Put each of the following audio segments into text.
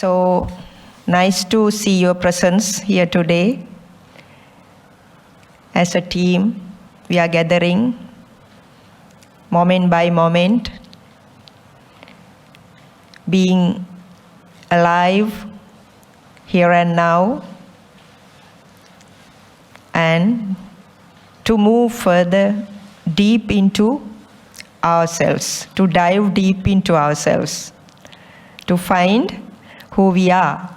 So nice to see your presence here today. As a team, we are gathering moment by moment, being alive here and now, and to move further deep into ourselves, to dive deep into ourselves, to find who we are.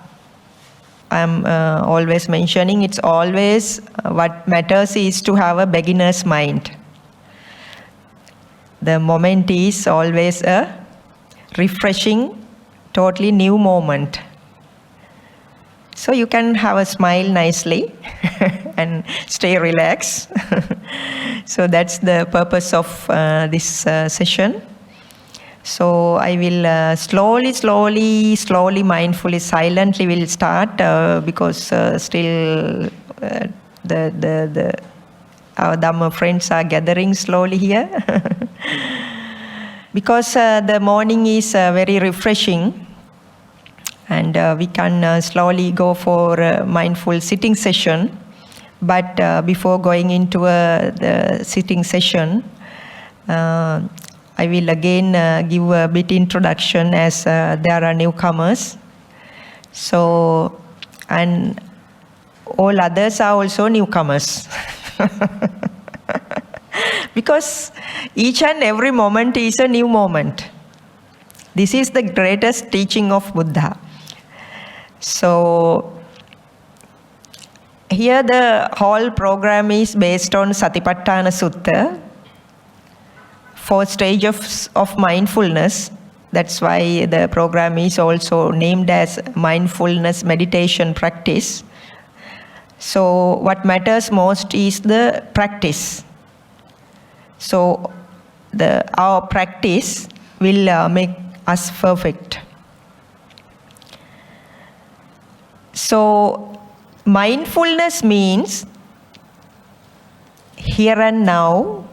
I'm always mentioning it's always what matters is to have a beginner's mind. The moment is always a refreshing, totally new moment. So you can have a smile nicely and stay relaxed. So that's the purpose of this session. So I will slowly, mindfully, silently will start because still our Dhamma friends are gathering slowly here. Because the morning is very refreshing, and we can slowly go for a mindful sitting session. But before going into the sitting session, I will again give a bit introduction as there are newcomers. So, and all others are also newcomers. Because each and every moment is a new moment. This is the greatest teaching of Buddha. So, here the whole program is based on Satipatthana Sutta, 4 stages of mindfulness. That's why the program is also named as mindfulness meditation practice. So what matters most is the practice. So our practice will make us perfect. So mindfulness means here and now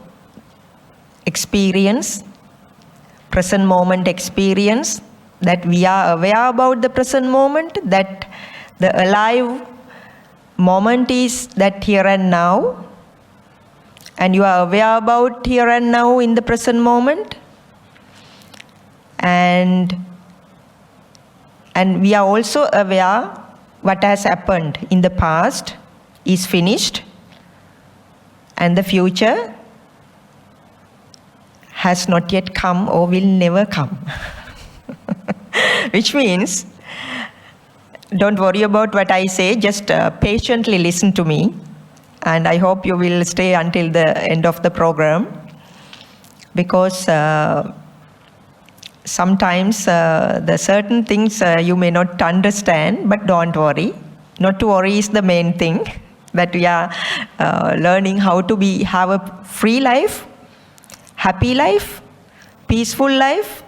experience, present moment experience, that we are aware about the present moment, that the alive moment is that here and now, and you are aware about here and now in the present moment, and we are also aware what has happened in the past is finished, and the future has not yet come or will never come. Which means, don't worry about what I say, just patiently listen to me, and I hope you will stay until the end of the program, because sometimes the certain things you may not understand, but don't worry. Not to worry is the main thing, that we are learning how to have a free life, happy life, peaceful life.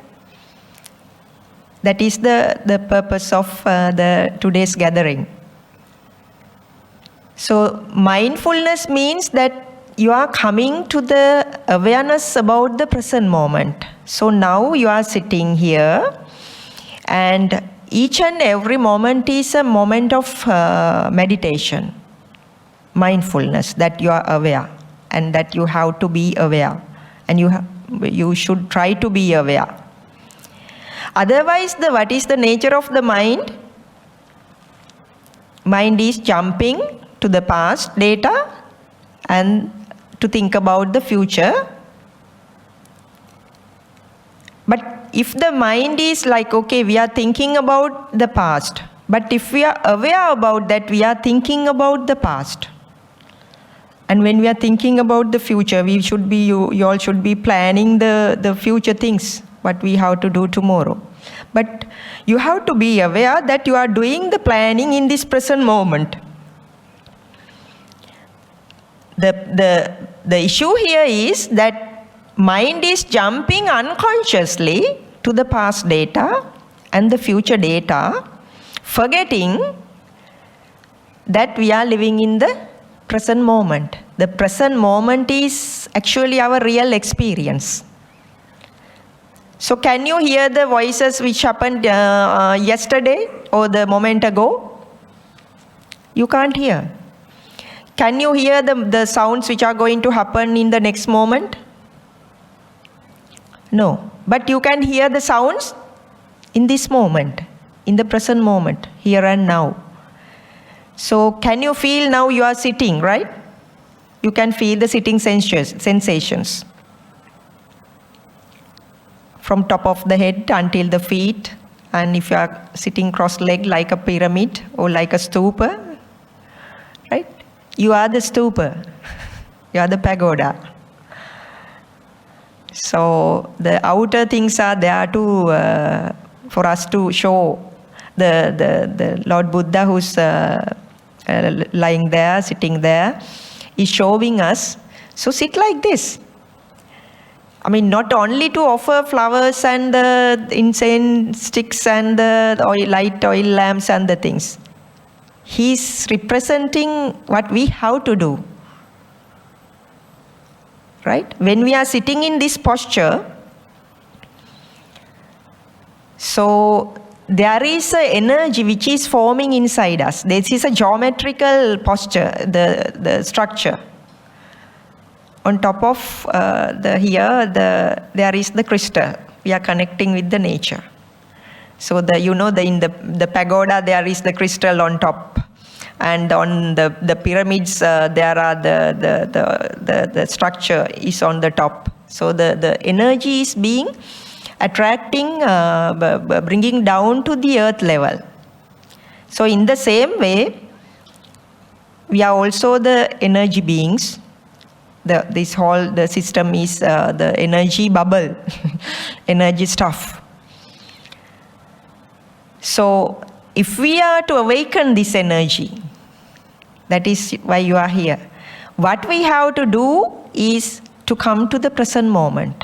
That is the purpose of today's gathering. So mindfulness means that you are coming to the awareness about the present moment. So now you are sitting here, and each and every moment is a moment of meditation, mindfulness, that you are aware, and that you have to be aware, and you should try to be aware. Otherwise, what is the nature of the mind? Mind is jumping to the past data and to think about the future. But if the mind is like, okay, we are thinking about the past, but if we are aware about that, we are thinking about the past. And when we are thinking about the future, you all should be planning the future things, what we have to do tomorrow. But you have to be aware that you are doing the planning in this present moment. The issue here is that mind is jumping unconsciously to the past data and the future data, forgetting that we are living in the present moment. The present moment is actually our real experience. So can you hear the voices which happened yesterday or the moment ago? You can't hear. Can you hear the sounds which are going to happen in the next moment? No. But you can hear the sounds in this moment, in the present moment, here and now. So can you feel now you are sitting, right? You can feel the sitting sensations. From top of the head until the feet. And if you are sitting cross-legged like a pyramid or like a stupa, right? You are the stupa. You are the pagoda. So the outer things are there to for us to show the Lord Buddha who's lying there, sitting there, is showing us. So sit like this. I mean, not only to offer flowers and the incense sticks and the light oil lamps and the things. He's representing what we have to do. Right? When we are sitting in this posture, so there is an energy which is forming inside us. This is a geometrical posture, the structure. On top of there is the crystal. We are connecting with the nature. So in the pagoda there is the crystal on top, and on the pyramids there are the structure is on the top. So the energy is being attracting, bringing down to the earth level. So in the same way, we are also the energy beings. This whole system is the energy bubble, energy stuff. So if we are to awaken this energy, that is why you are here. What we have to do is to come to the present moment.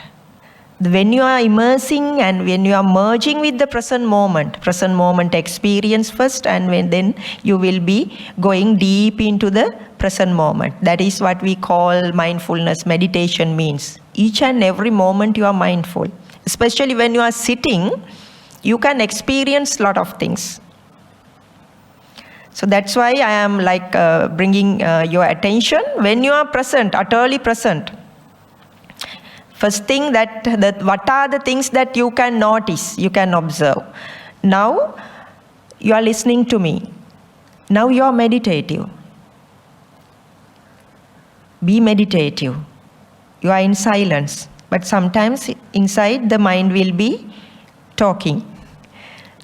When you are immersing and when you are merging with the present moment experience first, and then you will be going deep into the present moment. That is what we call mindfulness meditation means. Each and every moment you are mindful. Especially when you are sitting, you can experience a lot of things. So that's why I am bringing your attention when you are present, utterly present. First thing that what are the things that you can notice, you can observe. Now you are listening to me. Now you are meditative. Be meditative. You are in silence. But sometimes inside the mind will be talking.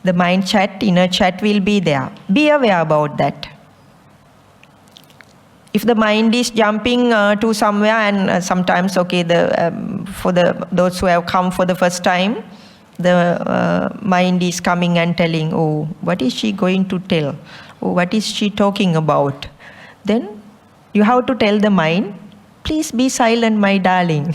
The mind chat, inner chat will be there. Be aware about that. If the mind is jumping to somewhere, and sometimes, for those who have come for the first time, the mind is coming and telling, oh, what is she going to tell? Oh, what is she talking about? Then you have to tell the mind, please be silent, my darling.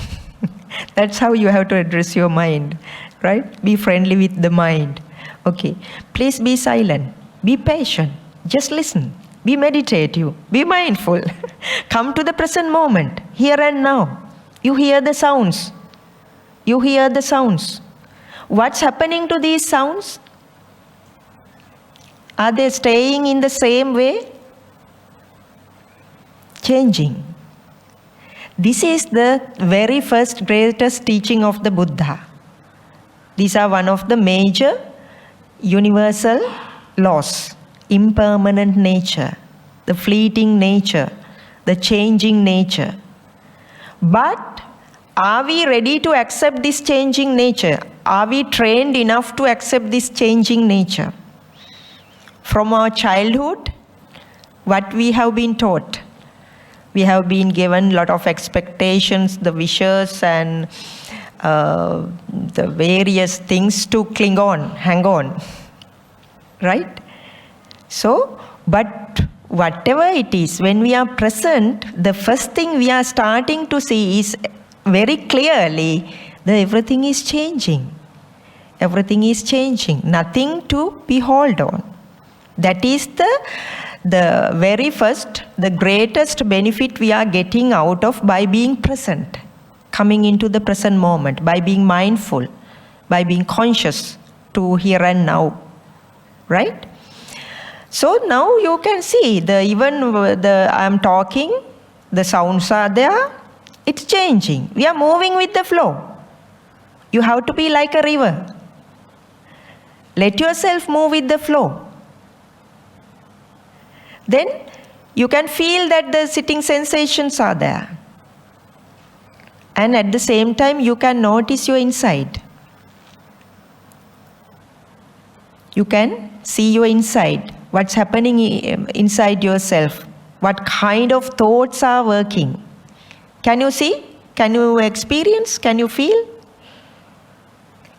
That's how you have to address your mind, right? Be friendly with the mind. Okay, please be silent, be patient, just listen. Be meditative, be mindful. Come to the present moment, here and now. You hear the sounds. You hear the sounds. What's happening to these sounds? Are they staying in the same way? Changing. This is the very first greatest teaching of the Buddha. These are one of the major universal laws. Impermanent nature, the fleeting nature, the changing nature. But are we ready to accept this changing nature? Are we trained enough to accept this changing nature? From our childhood, what we have been taught? We have been given a lot of expectations, the wishes and the various things to cling on, hang on, right? So, but whatever it is, when we are present, the first thing we are starting to see is very clearly that everything is changing. Everything is changing. Nothing to behold on. That is the very first, the greatest benefit we are getting out of by being present, coming into the present moment, by being mindful. by being conscious to here and now, right? So now you can see I'm talking, the sounds are there, it's changing. We are moving with the flow. You have to be like a river. Let yourself move with the flow. Then you can feel that the sitting sensations are there. And at the same time, you can notice your inside. You can see your inside. What's happening inside yourself? What kind of thoughts are working? Can you see? Can you experience? Can you feel?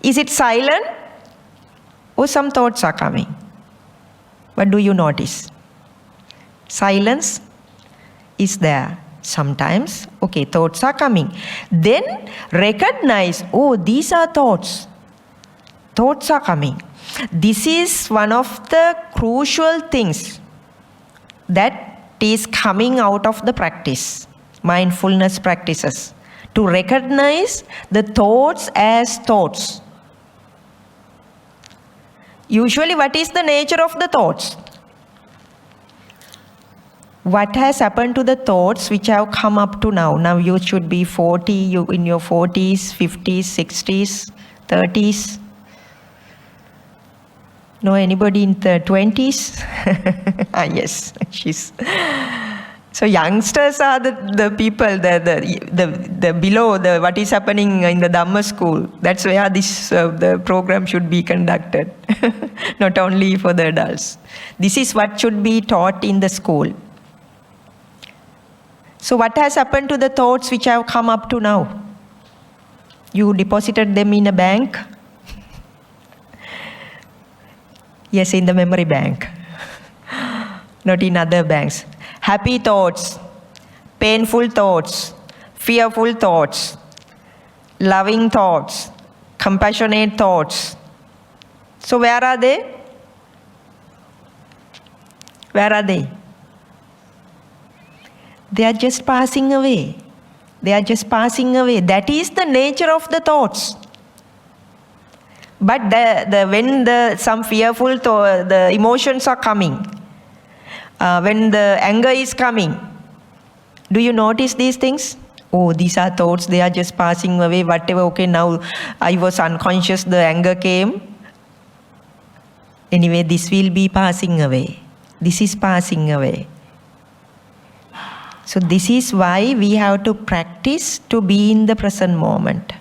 Is it silent? Or some thoughts are coming? What do you notice? Silence is there. Sometimes, okay, thoughts are coming. Then recognize, oh, these are thoughts. Thoughts are coming. This is one of the crucial things that is coming out of the practice, mindfulness practices, to recognize the thoughts as thoughts. Usually, what is the nature of the thoughts? What has happened to the thoughts which have come up to now? Now you should be 40, you in your 40s, 50s, 60s, 30s. No, anybody in the 20s? Yes, she's. So youngsters are the people, the below, what is happening in the Dhamma school. That's where this the program should be conducted, not only for the adults. This is what should be taught in the school. So what has happened to the thoughts which have come up to now? You deposited them in a bank? Yes, in the memory bank. Not in other banks. Happy thoughts, painful thoughts, fearful thoughts, loving thoughts, compassionate thoughts. So where are they? Where are they? They are just passing away. They are just passing away. That is the nature of the thoughts. But when some fearful the emotions are coming, when the anger is coming, do you notice these things? Oh, these are thoughts, they are just passing away, whatever, okay, now I was unconscious, the anger came. Anyway, this will be passing away. This is passing away. So this is why we have to practice to be in the present moment.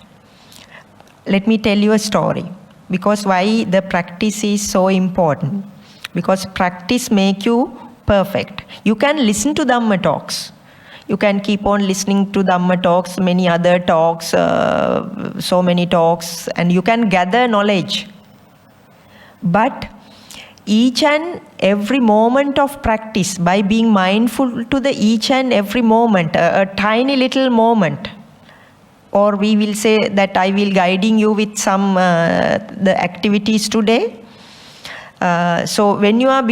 Let me tell you a story. Because why the practice is so important. Because practice make you perfect. You can listen to Dhamma talks. You can keep on listening to Dhamma talks, many other talks, so many talks, and you can gather knowledge. But each and every moment of practice, by being mindful to the each and every moment, a tiny little moment, or we will say that I will guiding you with some the activities today. So when you are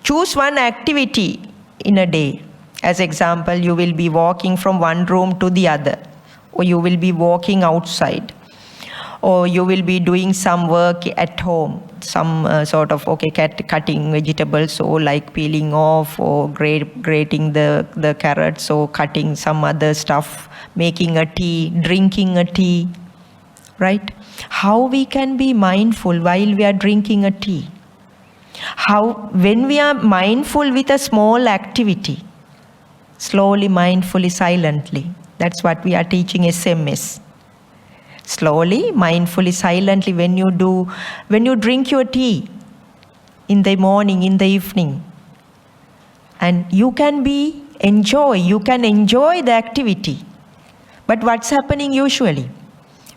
choose one activity in a day. As example, you will be walking from one room to the other, or you will be walking outside, or you will be doing some work at home, some sort of cutting vegetables, or like peeling off, or grating the carrots, or cutting some other stuff, making a tea, drinking a tea, right? How we can be mindful while we are drinking a tea? How, when we are mindful with a small activity, slowly, mindfully, silently, that's what we are teaching SMS. Slowly, mindfully, silently, when you drink your tea in the morning, in the evening, and you can enjoy the activity. But what's happening usually?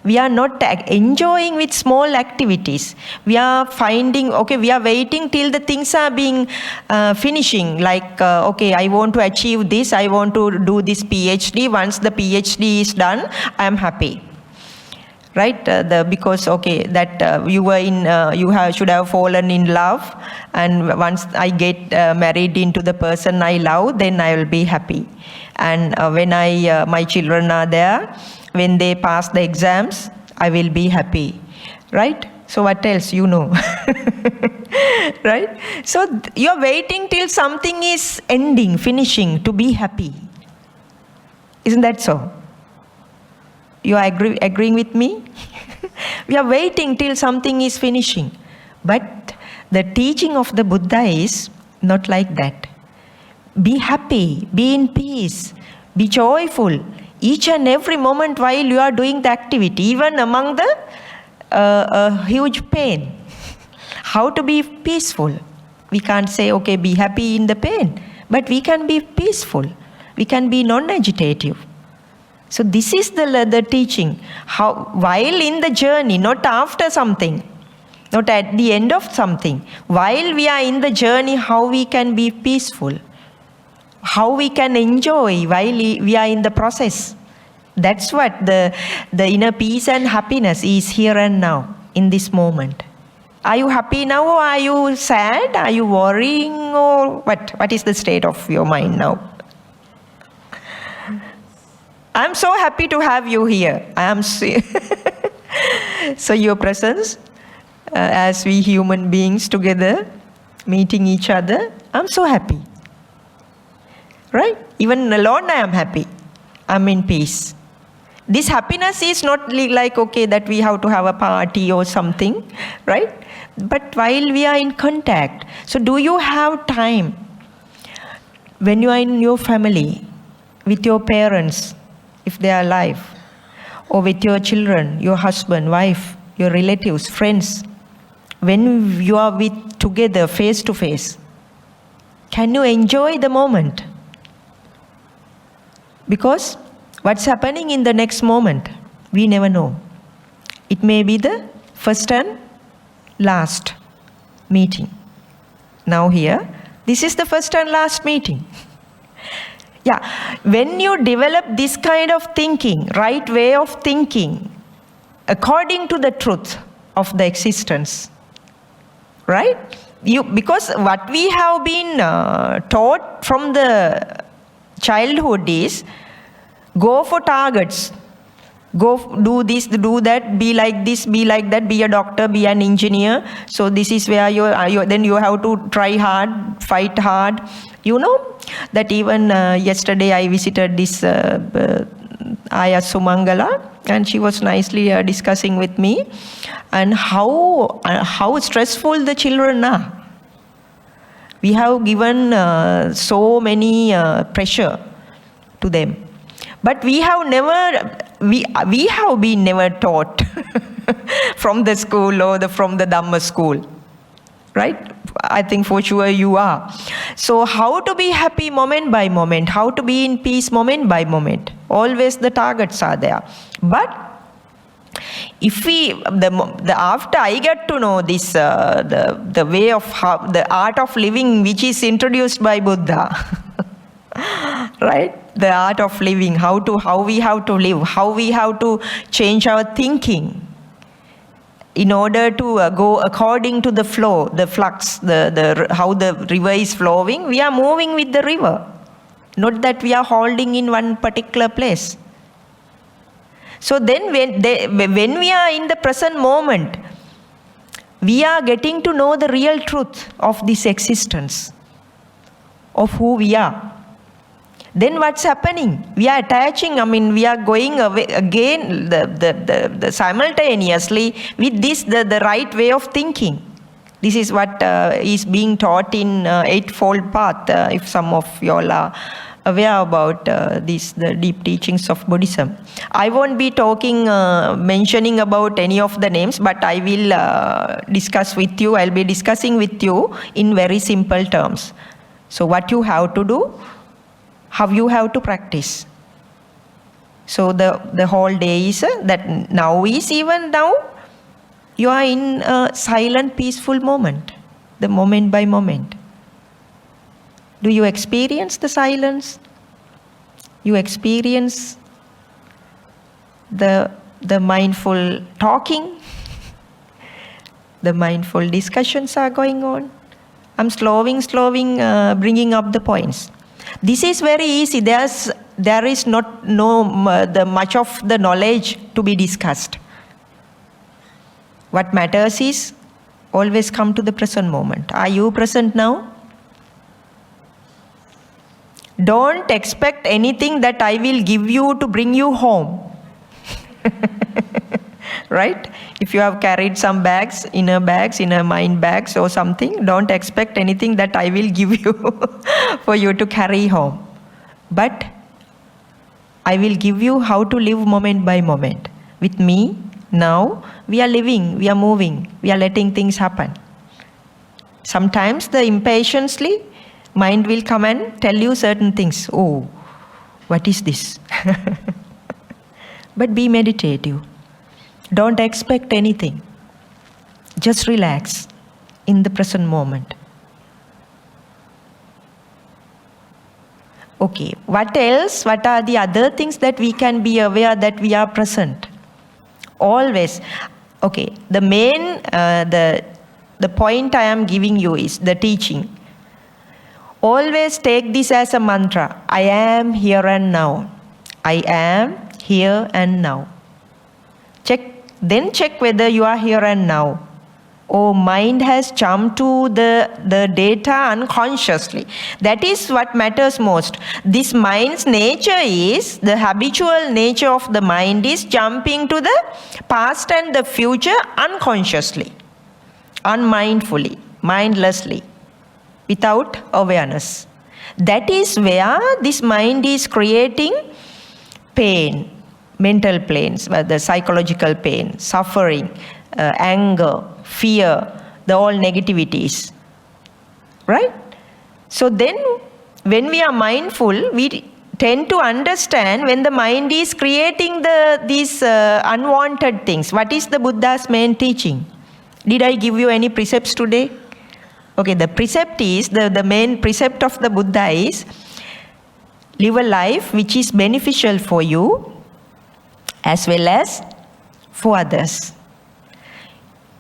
We are not enjoying with small activities. We are we are waiting till the things are being finishing. Like, I want to achieve this, I want to do this PhD. Once the PhD is done, I am happy. Right? Because you should have fallen in love, and once I get married into the person I love, then I will be happy. And when my children are there, when they pass the exams, I will be happy. Right? So what else you know? Right? So you're waiting till something is ending, finishing, to be happy. Isn't that so? You are agreeing with me? We are waiting till something is finishing. But the teaching of the Buddha is not like that. Be happy, be in peace, be joyful each and every moment while you are doing the activity, even among the huge pain. How to be peaceful? We can't say, okay, be happy in the pain, but we can be peaceful. We can be non-agitative. So this is the teaching. How, while in the journey, not after something, not at the end of something, while we are in the journey, how we can be peaceful, how we can enjoy while we are in the process. That's what the inner peace and happiness is here and now, in this moment. Are you happy now, or are you sad? Are you worrying, or what? What is the state of your mind now? I'm so happy to have you here. I am so your presence, as we human beings together, meeting each other, I'm so happy. Right? Even alone I am happy. I'm in peace. This happiness is not like, okay, that we have to have a party or something, right? But while we are in contact. So do you have time when you are in your family, with your parents, if they are alive, or with your children, your husband, wife, your relatives, friends, when you are together face to face, can you enjoy the moment? Because what's happening in the next moment, we never know. It may be the first and last meeting. Now here, this is the first and last meeting. Yeah, when you develop this kind of thinking, right way of thinking, according to the truth of the existence, right? Because what we have been taught from the childhood is, go for targets. Go do this, do that, be like this, be like that, be a doctor, be an engineer. So this is where then you have to try hard, fight hard. You know that even yesterday I visited this Ayya Sumangala, and she was nicely discussing with me and how stressful the children are. We have given so many pressure to them. But we have been never taught from the school or from the Dhamma school, right? I think for sure you are. So how to be happy moment by moment, how to be in peace moment by moment. Always the targets are there. But if after I get to know this, the way of the art of living which is introduced by Buddha, right? The art of living, how we have to live, how we have to change our thinking in order to go according to the flow, the flux, how the river is flowing. We are moving with the river, not that we are holding in one particular place. So then when we are in the present moment, we are getting to know the real truth of this existence, of who we are. Then what's happening? We are attaching, we are going away again the simultaneously with this, the right way of thinking. This is what is being taught in Eightfold Path, if some of you all are aware about the deep teachings of Buddhism. I won't be mentioning about any of the names, but I will discuss with you, I'll be discussing with you in very simple terms. So what you have to do, how you have to practice. So the whole day is that now is even now you are in a silent, peaceful moment, the moment by moment. Do you experience the silence? You experience the mindful talking? The mindful discussions are going on. I'm slowing, bringing up the points. This is very easy. There is not much of the knowledge to be discussed. What matters is always come to the present moment. Are you present now? Don't expect anything that I will give you to bring you home. Right? If you have carried some bags, inner mind bags or something, don't expect anything that I will give you for you to carry home. But I will give you how to live moment by moment. With me, now, we are living, we are moving, we are letting things happen. Sometimes the impatiently, mind will come and tell you certain things. Oh, what is this? But be meditative. Don't expect anything. Just relax in the present moment. Okay, what else? What are the other things that we can be aware that we are present? Always. Okay, the main, the point I am giving you is the teaching. Always take this as a mantra. I am here and now. I am here and now. Then check whether you are here and now. Oh, mind has jumped to the data unconsciously. That is what matters most. This mind's nature is, the habitual nature of the mind is jumping to the past and the future unconsciously, unmindfully, mindlessly, without awareness. That is where this mind is creating pain, mental pains, the psychological pain, suffering, anger, fear, all negativities. Right? So then, when we are mindful, we tend to understand when the mind is creating these unwanted things. What is the Buddha's main teaching? Did I give you any precepts today? Okay, the precept is, the main precept of the Buddha is, live a life which is beneficial for you as well as for others.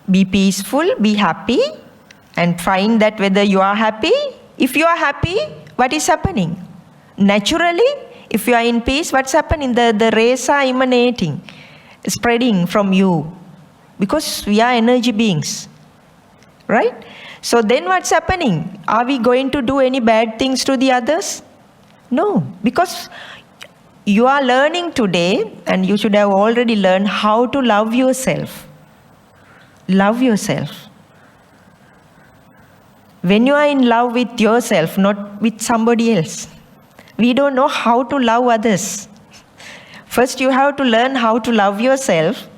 Be peaceful, be happy, and find that whether you are happy. If you are happy, what is happening? Naturally, if you are in peace, what's happening? The rays are emanating, spreading from you. Because we are energy beings. Right? So then what's happening? Are we going to do any bad things to the others? No. Because you are learning today, and you should have already learned how to love yourself. Love yourself. When you are in love with yourself, not with somebody else, we don't know how to love others. First, you have to learn how to love yourself,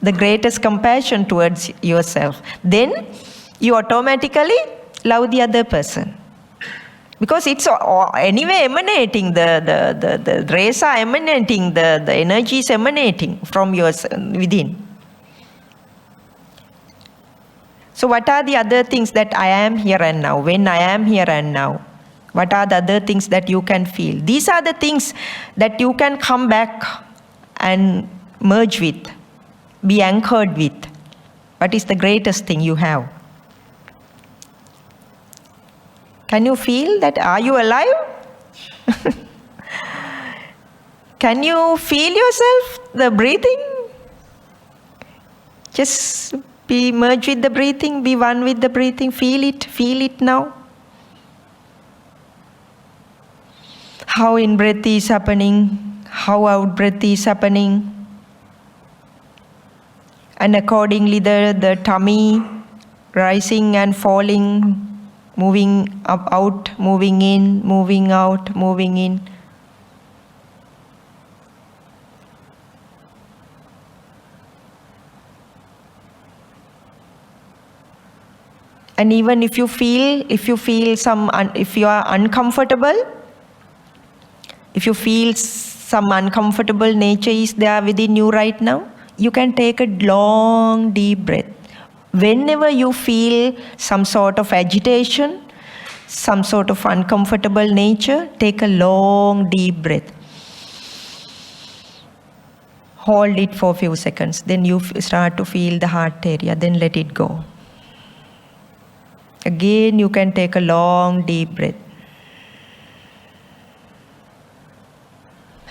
the greatest compassion towards yourself. Then, you automatically love the other person. Because it's anyway emanating, the rays are emanating, the energy is emanating from within. So what are the other things that I am here and now? When I am here and now, what are the other things that you can feel? These are the things that you can come back and merge with, be anchored with. What is the greatest thing you have? Can you feel that? Are you alive? Can you feel yourself, the breathing? Just be merged with the breathing, be one with the breathing. Feel it now. How in-breath is happening, how out-breath is happening. And accordingly the tummy rising and falling, moving up, out, moving in, moving out, moving in. And even if you feel if you are uncomfortable, if you feel some uncomfortable nature is there within you right now, you can take a long deep breath. Whenever you feel some sort of agitation, some sort of uncomfortable nature, take a long deep breath. Hold it for a few seconds. Then you start to feel the heart area. Then let it go. Again, you can take a long deep breath.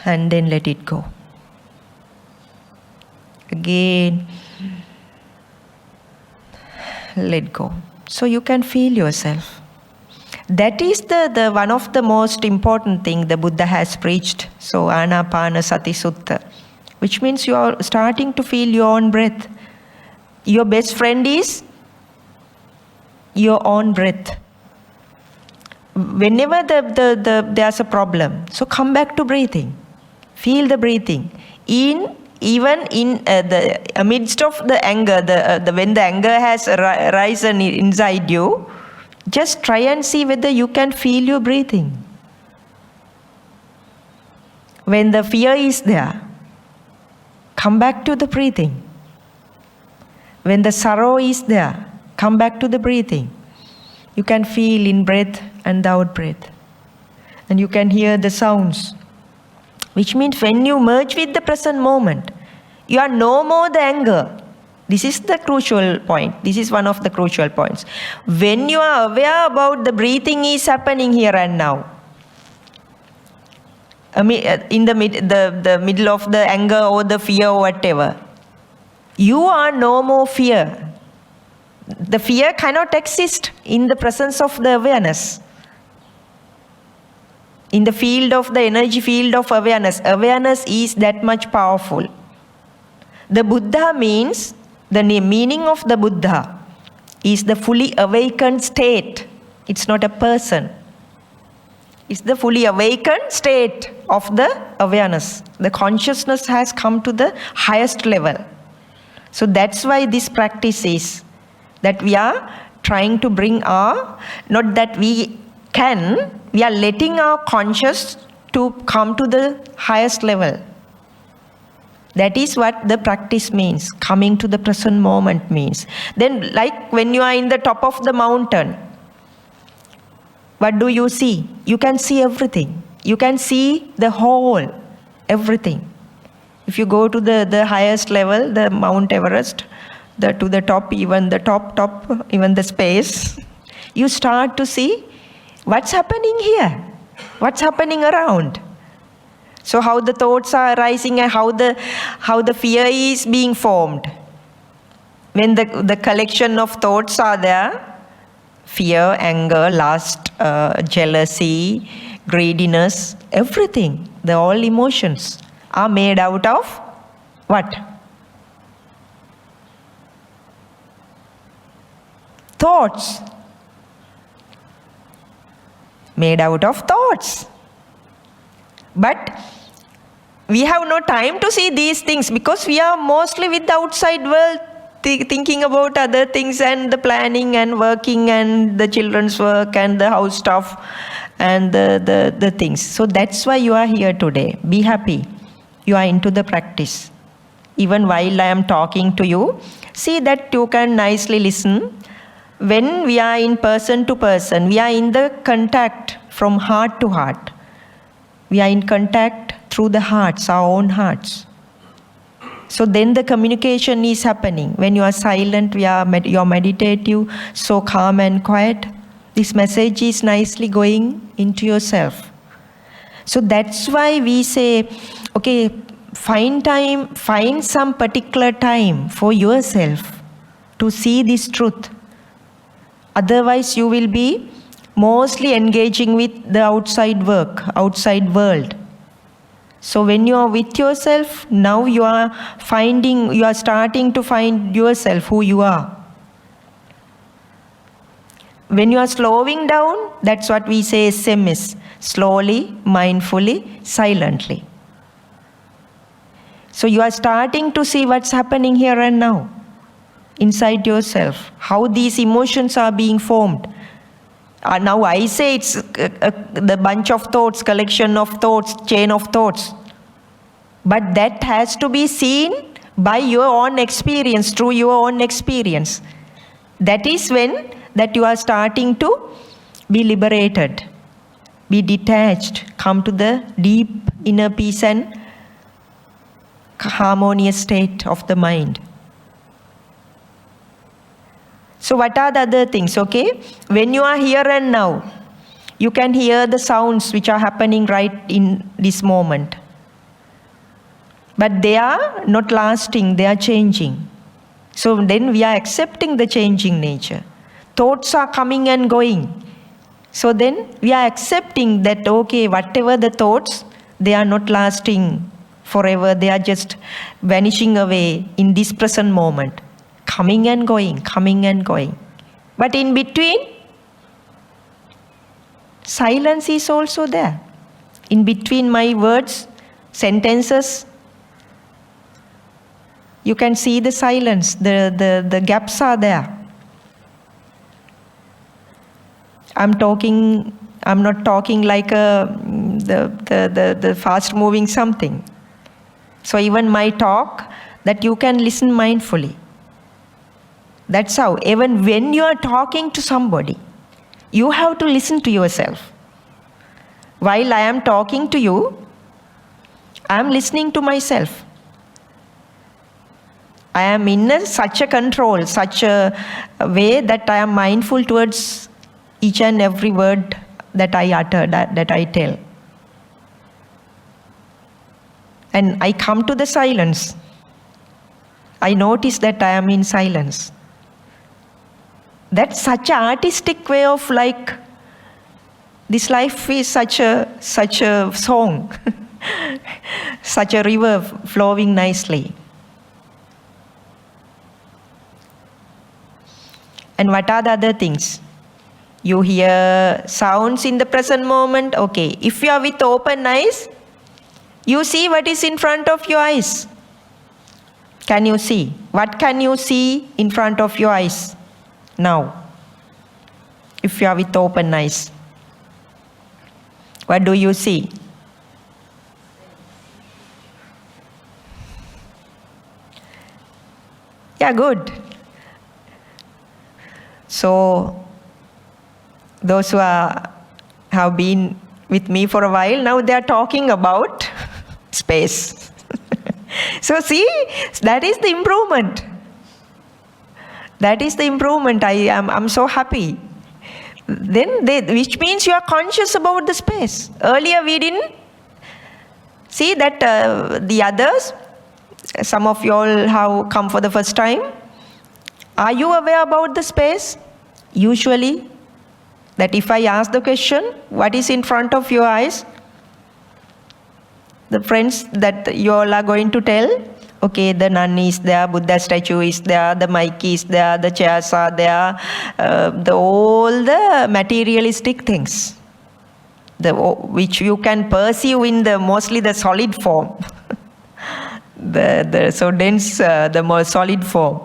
And then let it go. Again. let go. So you can feel yourself. That is the one of the most important thing the Buddha has preached. So Anapanasati Sutta, which means you are starting to feel your own breath. Your best friend is your own breath. Whenever there's a problem, so come back to breathing. Feel the breathing. Even in the amidst of the anger, when the anger has risen inside you, just try and see whether you can feel your breathing. When the fear is there, come back to the breathing. When the sorrow is there, come back to the breathing. You can feel in breath and the out breath. And you can hear the sounds. Which means when you merge with the present moment, you are no more the anger. This is the crucial point. This is one of the crucial points. When you are aware about the breathing is happening here and now, in the middle of the anger or the fear or whatever, you are no more fear. The fear cannot exist in the presence of the awareness. In the field of the energy field of awareness, awareness is that much powerful. The Buddha means, the meaning of the Buddha is the fully awakened state. It's not a person. It's the fully awakened state of the awareness. The consciousness has come to the highest level. So that's why this practice is that we are trying to bring not that we are letting our conscious to come to the highest level. That is what the practice means. Coming to the present moment means. Then like when you are in the top of the mountain, what do you see? You can see everything. You can see the whole, everything. If you go to the highest level, the Mount Everest, to the top, even the top, even the space, you start to see what's happening here, what's happening around. So how the thoughts are arising and how the fear is being formed. When the collection of thoughts are there, fear, anger, lust, jealousy, greediness, everything, all emotions are made out of what? Thoughts. Made out of thoughts. But we have no time to see these things because we are mostly with the outside world, thinking about other things and the planning and working and the children's work and the house stuff and the things. So that's why you are here today. Be happy. You are into the practice. Even while I am talking to you, see that you can nicely listen. When we are in person to person, we are in the contact from heart to heart. We are in contact through the hearts, our own hearts. So then the communication is happening. When you are silent, you are meditative, so calm and quiet. This message is nicely going into yourself. So that's why we say, okay, find some particular time for yourself to see this truth. Otherwise, you will be mostly engaging with the outside world. So when you are with yourself, now you are starting to find yourself, who you are. When you are slowing down, that's what we say SM is slowly, mindfully, silently. So you are starting to see what's happening here and now, inside yourself, how these emotions are being formed. Now I say it's the bunch of thoughts, collection of thoughts, chain of thoughts. But that has to be seen by your own experience, through your own experience. That is when that you are starting to be liberated, be detached, come to the deep inner peace and harmonious state of the mind. So what are the other things, okay? When you are here and now, you can hear the sounds which are happening right in this moment. But they are not lasting, they are changing. So then we are accepting the changing nature. Thoughts are coming and going. So then we are accepting that, okay, whatever the thoughts, they are not lasting forever. They are just vanishing away in this present moment. Coming and going, coming and going. But in between, silence is also there. In between my words, sentences, you can see the silence, the gaps are there. I'm not talking like the fast moving something. So even my talk, that you can listen mindfully. That's how, even when you are talking to somebody, you have to listen to yourself. While I am talking to you, I am listening to myself. I am in such a control, such a way that I am mindful towards each and every word that I utter, that I tell. And I come to the silence. I notice that I am in silence. That's such an artistic way of like, this life is such a song, such a river flowing nicely. And what are the other things? You hear sounds in the present moment. Okay, if you are with open eyes, you see what is in front of your eyes. Can you see? What can you see in front of your eyes now? If you are with open eyes, what do you see? Yeah, good. So, those who have been with me for a while, now they are talking about space. So see, that is the improvement. That is the improvement. I'm so happy. Then which means you are conscious about the space. Earlier we didn't see that the others, some of you all have come for the first time. Are you aware about the space? Usually, that if I ask the question, what is in front of your eyes? The friends that you all are going to tell, okay, the nun is there, Buddha statue is there, the mic is there, the chairs are there, all the materialistic things, which you can perceive in mostly the solid form, so dense, the more solid form.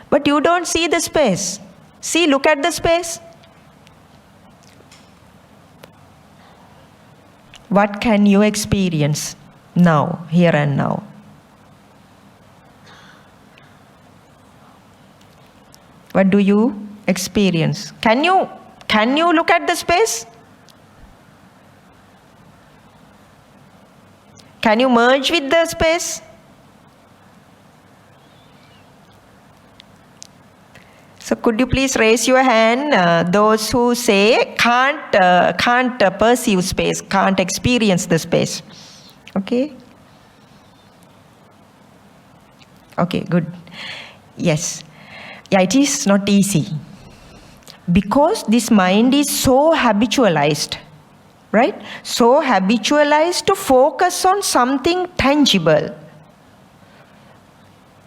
But you don't see the space. See, look at the space. What can you experience now, here and now? What do you experience? Can you look at the space? Can you merge with the space? So could you please raise your hand, those who say can't perceive space, can't experience the space. Okay? Okay, good. Yes. Yeah, it is not easy. Because this mind is so habitualized, right? So habitualized to focus on something tangible.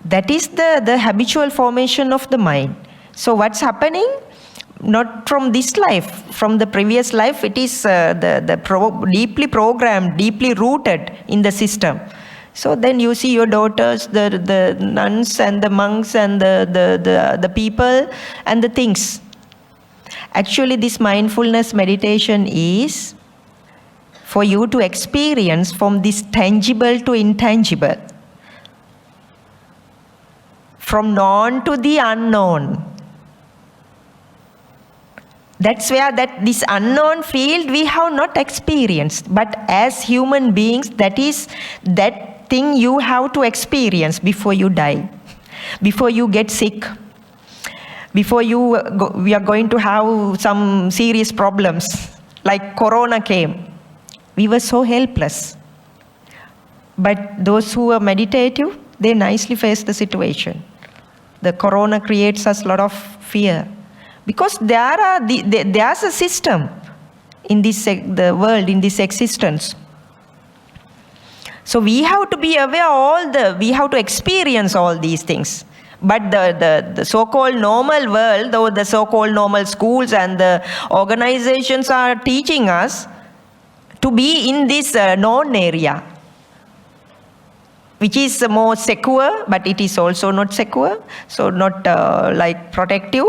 That is the habitual formation of the mind. So what's happening? Not from this life, from the previous life, it is deeply programmed, deeply rooted in the system. So then you see your daughters, the nuns and the monks and the people and the things. Actually, this mindfulness meditation is for you to experience from this tangible to intangible, from known to the unknown. That's where this unknown field we have not experienced. But as human beings, that is that thing you have to experience before you die, before you get sick, before we are going to have some serious problems, like Corona came. We were so helpless. But those who are meditative, they nicely face the situation. The corona creates us a lot of fear. Because there's a system in the world, in this existence. So we have to be aware we have to experience all these things. But the so-called normal world, or the so-called normal schools and the organizations are teaching us to be in this known area, which is more secure, but it is also not secure, so not like protective.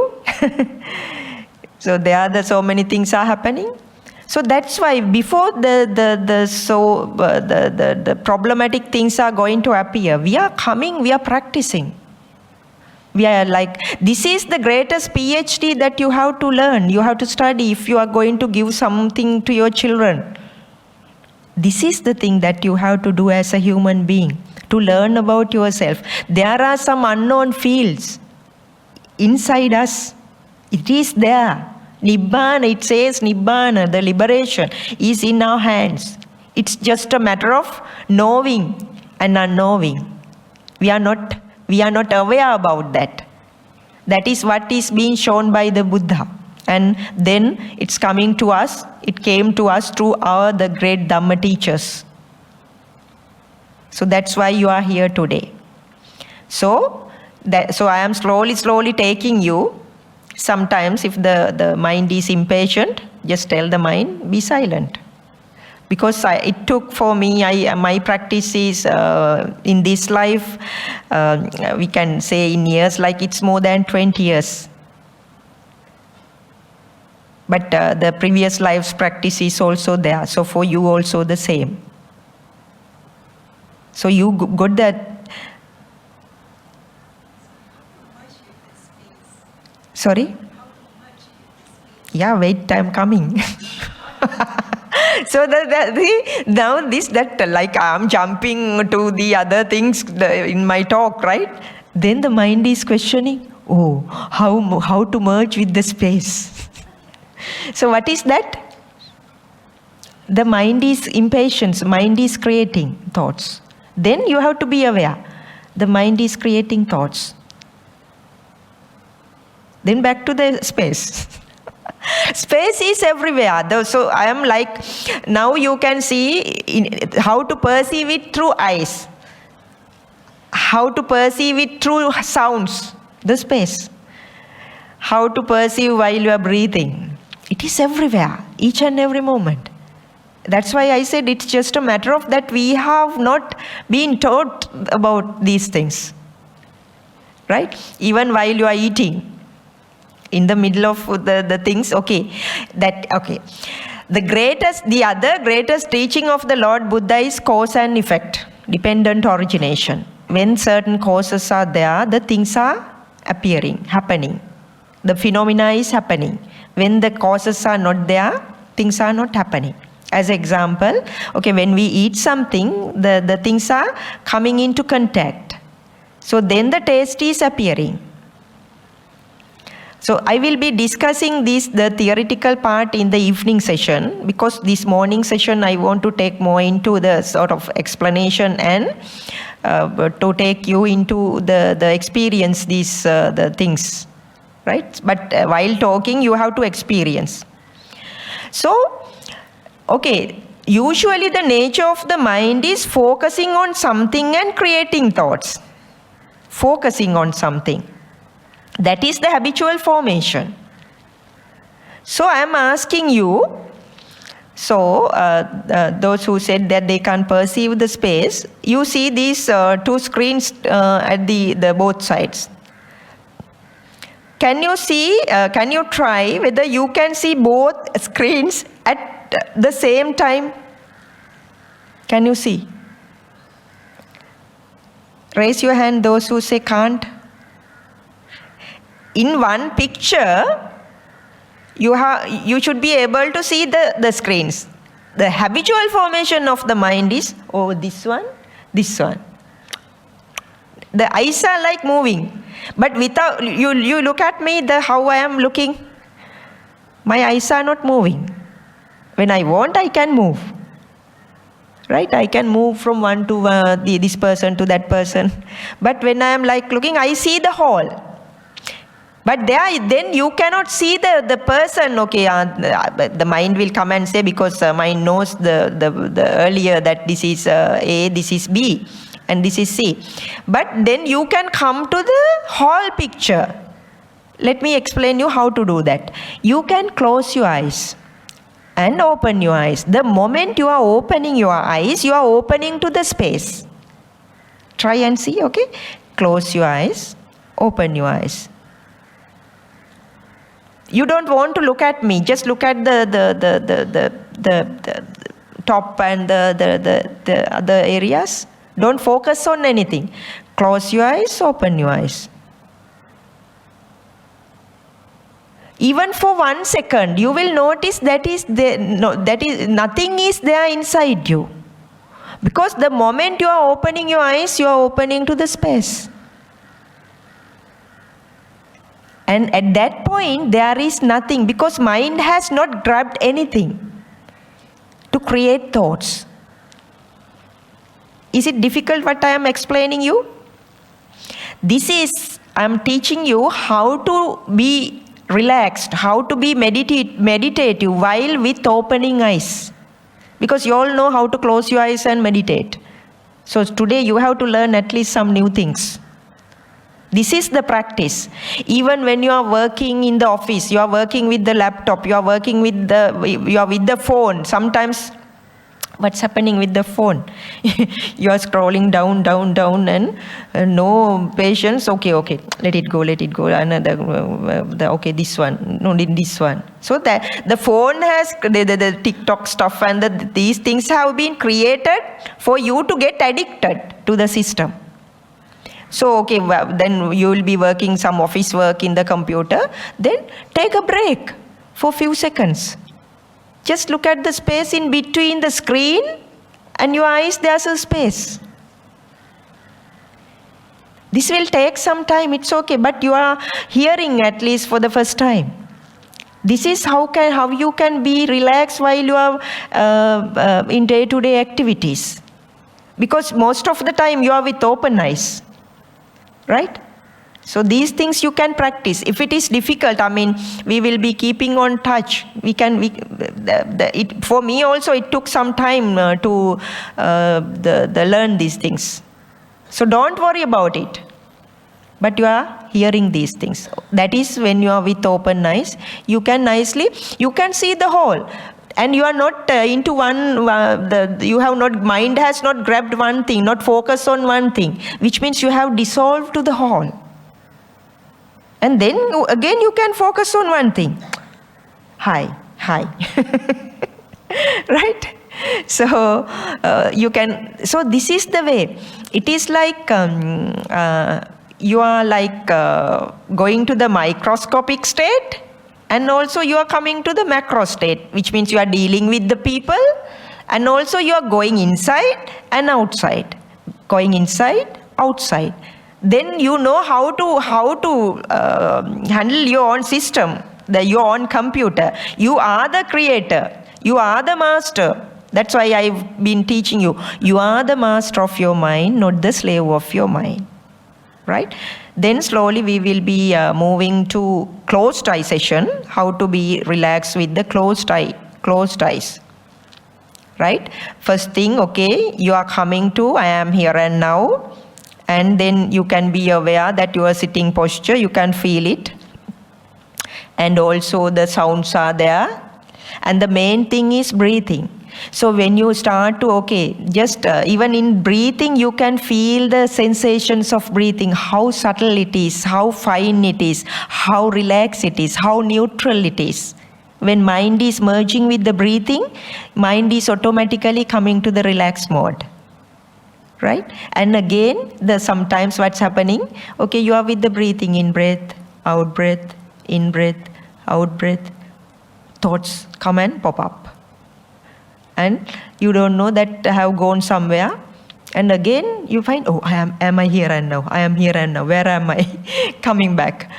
So so many things are happening. So that's why before the problematic things are going to appear, we are practicing. We are like, this is the greatest PhD that you have to learn, you have to study if you are going to give something to your children. This is the thing that you have to do as a human being, to learn about yourself. There are some unknown fields inside us. It is there. Nibbana, it says Nibbana, the liberation, is in our hands. It's just a matter of knowing and unknowing. We are not aware about that. That is what is being shown by the Buddha. And then it's coming to us, it came to us through the great Dhamma teachers. So that's why you are here today. So I am slowly taking you. Sometimes if the mind is impatient, just tell the mind, be silent. Because it took for me, my practice is in this life, we can say in years, like it's more than 20 years. But the previous life's practice is also there. So for you also the same. So you got that. Sorry? Yeah, wait, I'm coming. So like I'm jumping to the other things in my talk, right? Then the mind is questioning, how to merge with the space. So what is that? The mind is impatience, mind is creating thoughts. Then you have to be aware, the mind is creating thoughts. Then back to the space. Space is everywhere. So I am like, now you can see how to perceive it through eyes. How to perceive it through sounds, the space. How to perceive while you are breathing. It is everywhere, each and every moment. That's why I said it's just a matter of that we have not been taught about these things. Right? Even while you are eating. In the middle of the things, The other greatest teaching of the Lord Buddha is cause and effect, dependent origination. When certain causes are there, the things are appearing, happening. The phenomena is happening. When the causes are not there, things are not happening. As example, when we eat something, the things are coming into contact. So then the taste is appearing. So I will be discussing the theoretical part in the evening session, because this morning session I want to take more into the sort of explanation and to take you into the experience the things, right? But while talking you have to experience. So, usually the nature of the mind is focusing on something and creating thoughts. Focusing on something. That is the habitual formation. So I am asking you, those who said that they can't perceive the space, you see these two screens at the both sides. Can you try whether you can see both screens at the same time? Can you see? Raise your hand those who say can't. In one picture, you should be able to see the screens. The habitual formation of the mind is, this one. The eyes are like moving. But without, you look at me, how I am looking. My eyes are not moving. When I want, I can move. right? I can move from one to this person to that person. But when I am like looking, I see the whole. But then you cannot see the person. Okay, the mind will come and say, because mind knows the earlier that this is A, this is B, and this is C. But then you can come to the whole picture. Let me explain you how to do that. You can close your eyes and open your eyes. The moment you are opening your eyes, you are opening to the space. Try and see, okay? Close your eyes, open your eyes. You don't want to look at me, just look at the top and the other areas. Don't focus on anything. Close your eyes, open your eyes. Even for 1 second, you will notice that nothing is there inside you. Because the moment you are opening your eyes, you are opening to the space. And at that point, there is nothing, because mind has not grabbed anything to create thoughts. Is it difficult what I am explaining you? I am teaching you how to be relaxed, how to be meditative while with opening eyes. Because you all know how to close your eyes and meditate. So today you have to learn at least some new things. This is the practice. Even when you are working in the office, you are working with the laptop, you are with the phone. Sometimes, what's happening with the phone? You are scrolling down, and no patience. Okay, let it go. Another, okay, this one. No, this one. So that the phone has the TikTok stuff, and these things have been created for you to get addicted to the system. So, okay, then you will be working some office work in the computer. Then take a break for a few seconds. Just look at the space in between the screen and your eyes. There's a space. This will take some time. It's okay, but you are hearing at least for the first time. This is how you can be relaxed while you are in day-to-day activities. Because most of the time you are with open eyes. Right? So these things you can practice. If it is difficult, we will be keeping on touch. For me also, it took some time to learn these things. So don't worry about it. But you are hearing these things. That is when you are with open eyes. You can see the whole. And you are not into one, mind has not grabbed one thing, not focused on one thing, which means you have dissolved to the whole. And then again you can focus on one thing. Hi. Right? So so this is the way. It is like you are like going to the microscopic state. And also you are coming to the macro state, which means you are dealing with the people, and also you are going inside and outside. Going inside, outside. Then you know how to handle your own system, your own computer. You are the creator. You are the master. That's why I've been teaching you. You are the master of your mind, not the slave of your mind. Right? Then slowly we will be moving to closed eye session, how to be relaxed with the closed eyes. Right? First thing, okay, you are coming to I am here and now, and then you can be aware that your sitting posture, you can feel it. And also the sounds are there. And the main thing is breathing. So when you start to, just even in breathing, you can feel the sensations of breathing, how subtle it is, how fine it is, how relaxed it is, how neutral it is. When mind is merging with the breathing, mind is automatically coming to the relaxed mode. Right? And again, sometimes what's happening, you are with the breathing, in breath, out breath, in breath, out breath. Thoughts come and pop up. And you don't know that have gone somewhere. And again, you find, am I here and now? I am here and now. Where am I? Coming back.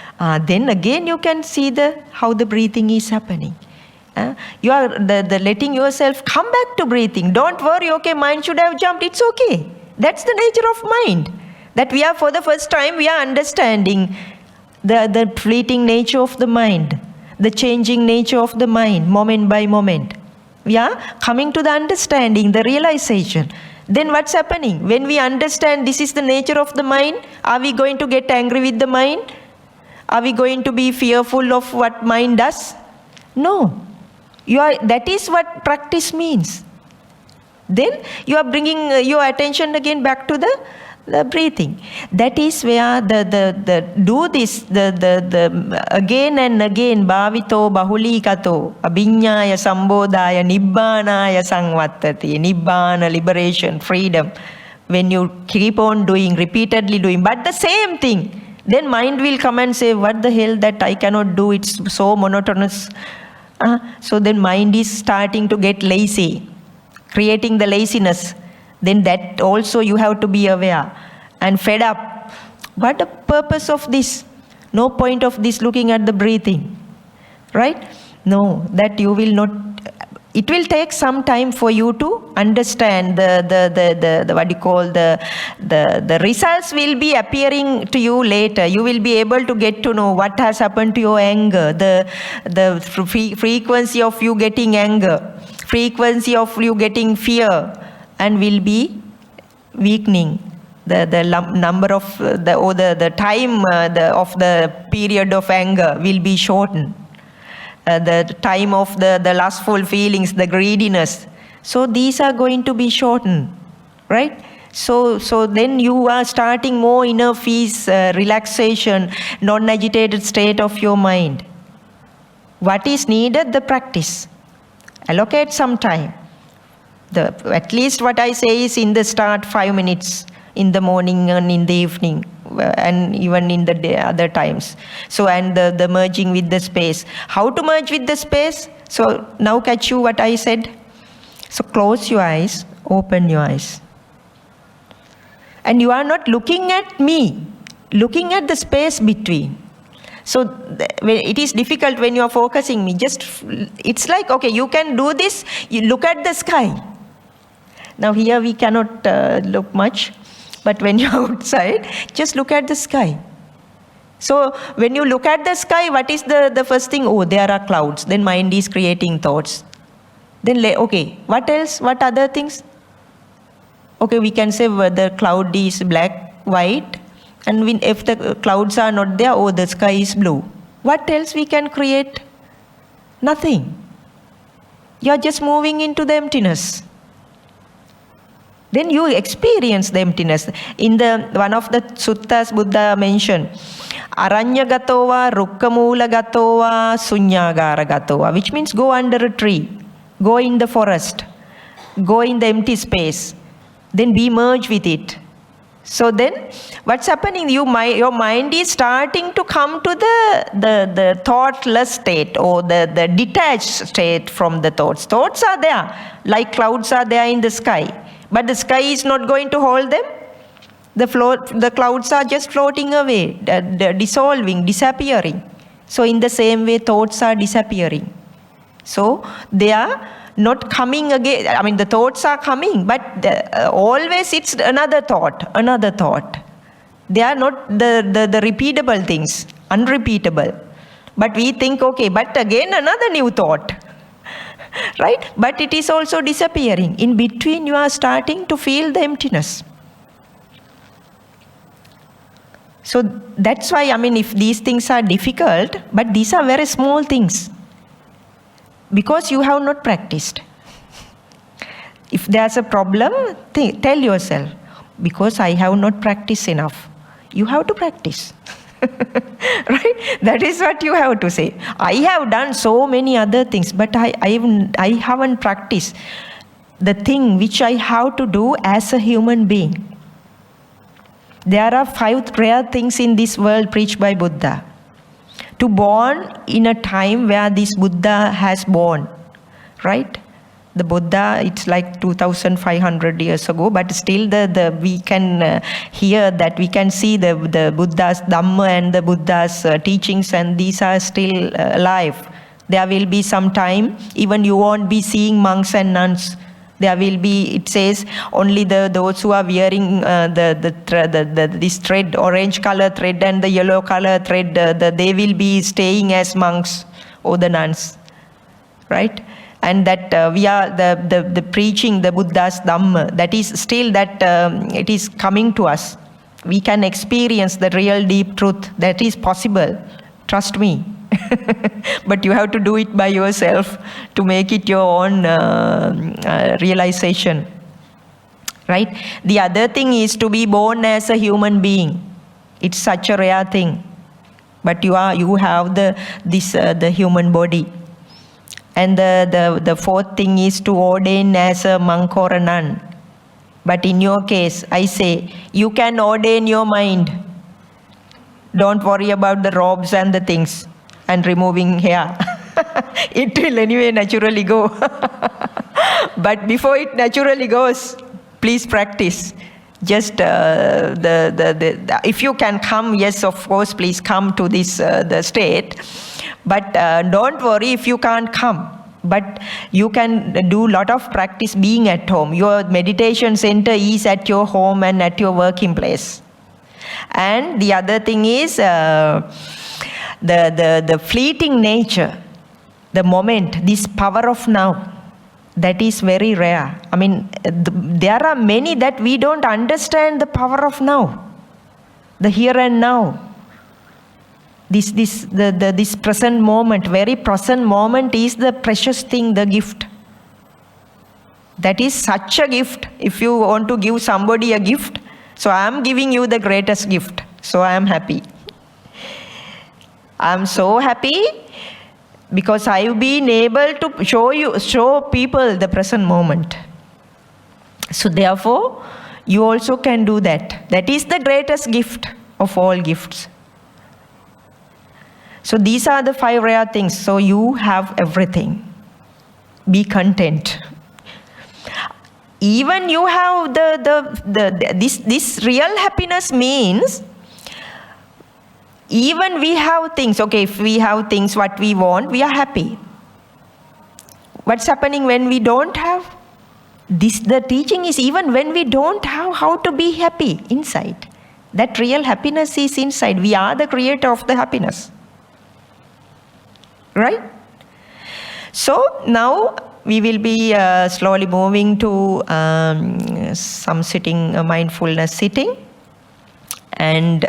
Then again, you can see how the breathing is happening. You are the letting yourself come back to breathing. Don't worry, okay, mind should have jumped. It's okay. That's the nature of mind. That we are, for the first time, we are understanding the fleeting nature of the mind, the changing nature of the mind, moment by moment. We are coming to the understanding, the realization. Then what's happening? When we understand this is the nature of the mind, are we going to get angry with the mind? Are we going to be fearful of what mind does? No. That is what practice means. Then you are bringing your attention again back to the breathing. That is where the do this the again and again, bhavito bahulikato abhiññāya sambodhāya nibbānāya samvattati. Nibbana, liberation, freedom. When you keep on doing, repeatedly doing, but the same thing, then mind will come and say, what the hell, that I cannot do, it's so monotonous. So then mind is starting to get lazy, creating the laziness. Then that also you have to be aware and fed up. What the purpose of this? No point of this looking at the breathing, right? No, that you will not. It will take some time for you to understand the what you call the results will be appearing to you later. You will be able to get to know what has happened to your anger, the frequency of you getting anger, frequency of you getting fear, and will be weakening. The number of the time of the period of anger will be shortened. The time of the lustful feelings, the greediness. So these are going to be shortened, right? So then you are starting more inner peace, relaxation, non-agitated state of your mind. What is needed? The practice. Allocate some time. At least what I say is in the start 5 minutes, in the morning and in the evening, and even in the day, other times. So, and the merging with the space. How to merge with the space? So now catch you what I said. So close your eyes, open your eyes. And you are not looking at me, looking at the space between. So it is difficult when you are focusing me. It's like, okay, you can do this, you look at the sky. Now here we cannot look much. But when you're outside, just look at the sky. So when you look at the sky, what is the first thing? Oh, there are clouds. Then mind is creating thoughts. Then, okay, what else? What other things? Okay, we can say the cloud is black, white. And if the clouds are not there, oh, the sky is blue. What else we can create? Nothing. You're just moving into the emptiness. Then you experience the emptiness. In one of the suttas Buddha mentioned, Aranyagato Rukkamulagato Sunyagara, which means go under a tree, go in the forest, go in the empty space, then be merged with it. So then what's happening? Your mind is starting to come to the thoughtless state, or the detached state from the thoughts. Thoughts are there, like clouds are there in the sky. But the sky is not going to hold them. The clouds are just floating away, dissolving, disappearing. So in the same way, thoughts are disappearing. So they are not coming again. I mean, the thoughts are coming, but always it's another thought. They are not the repeatable things, unrepeatable. But we think, okay, but again another new thought. Right? But it is also disappearing. In between, you are starting to feel the emptiness. So that's why, I mean, if these things are difficult, but these are very small things. Because you have not practiced. If there's a problem, tell yourself, because I have not practiced enough. You have to practice. Right? That is what you have to say. I have done so many other things, but I haven't practiced the thing which I have to do as a human being. There are 5 rare things in this world preached by Buddha. To born in a time where this Buddha has born, right? The Buddha, it's like 2,500 years ago, but still we can hear that, we can see the Buddha's Dhamma and the Buddha's teachings, and these are still alive. There will be some time, even you won't be seeing monks and nuns. There will be, it says, only those who are wearing this thread, orange color thread and the yellow color thread, they will be staying as monks or the nuns, right? And that we are the preaching, the Buddha's Dhamma, that is still that it is coming to us. We can experience the real deep truth. That is possible. Trust me. But you have to do it by yourself to make it your own realization. Right? The other thing is to be born as a human being. It's such a rare thing. But you have the human body. And the fourth thing is to ordain as a monk or a nun. But in your case, I say, you can ordain your mind. Don't worry about the robes and the things and removing hair. It will anyway naturally go. But before it naturally goes, please practice. Just if you can come, yes, of course, please come to this the state. But don't worry if you can't come. But you can do a lot of practice being at home. Your meditation center is at your home and at your working place. And the other thing is the fleeting nature, the moment, this power of now, that is very rare. I mean, there are many that we don't understand the power of now, the here and now. This present moment, very present moment is the precious thing, the gift. That is such a gift. If you want to give somebody a gift, so I am giving you the greatest gift. So I am happy. I am so happy because I have been able to show people the present moment. So therefore, you also can do that. That is the greatest gift of all gifts. So these are the 5 rare things. So you have everything. Be content. Even you have this real happiness means, even we have things, okay, if we have things what we want, we are happy. What's happening when we don't have? The teaching is even when we don't have, how to be happy inside. That real happiness is inside. We are the creator of the happiness. Right? So now we will be slowly moving to some sitting, mindfulness sitting. And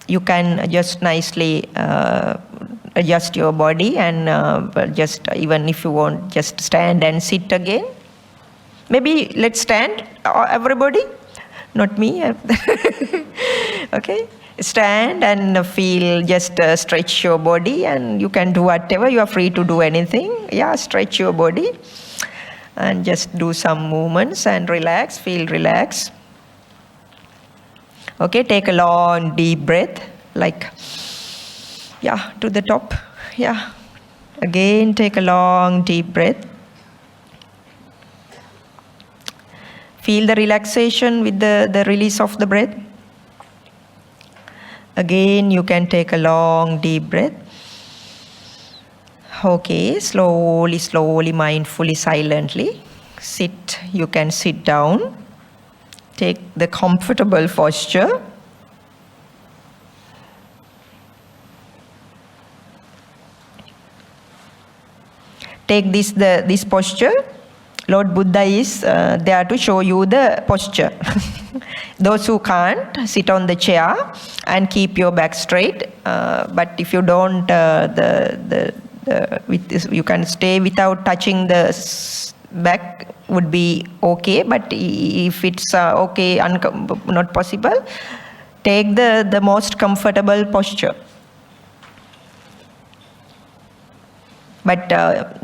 you can just nicely adjust your body and just, even if you want, just stand and sit again. Maybe let's stand, everybody. Not me. Okay. Stand and feel, just stretch your body, and you can do whatever. You are free to do anything. Yeah, stretch your body and just do some movements and relax, feel relaxed. Okay, take a long deep breath, like, yeah, to the top. Yeah. Again, take a long deep breath. Feel the relaxation with the release of the breath. Again, you can take a long deep breath. Okay, slowly, mindfully, silently. Sit, you can sit down. Take the comfortable posture. Take this posture. Lord Buddha is there to show you the posture. Those who can't, sit on the chair and keep your back straight. But if you don't, with this, you can stay without touching the back, would be okay. But if it's okay, not possible, take the most comfortable posture. But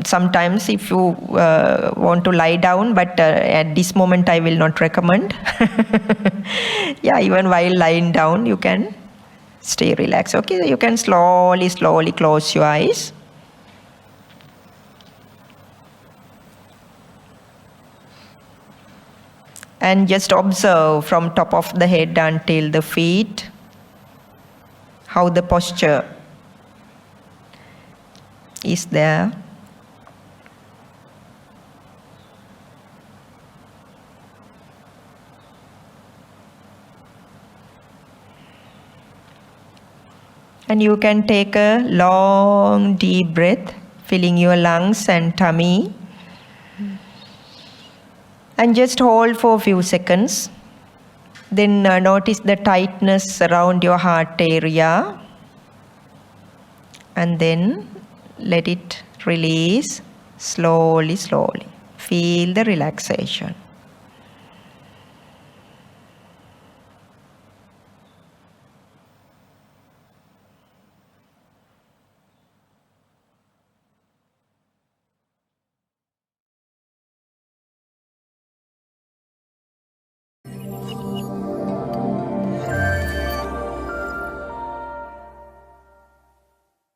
sometimes if you want to lie down, but at this moment I will not recommend. Yeah, even while lying down, you can stay relaxed. Okay, you can slowly close your eyes. And just observe from top of the head until the feet, how the posture is there. And you can take a long deep breath, filling your lungs and tummy. And just hold for a few seconds. Then notice the tightness around your heart area. And then let it release slowly, slowly. Feel the relaxation.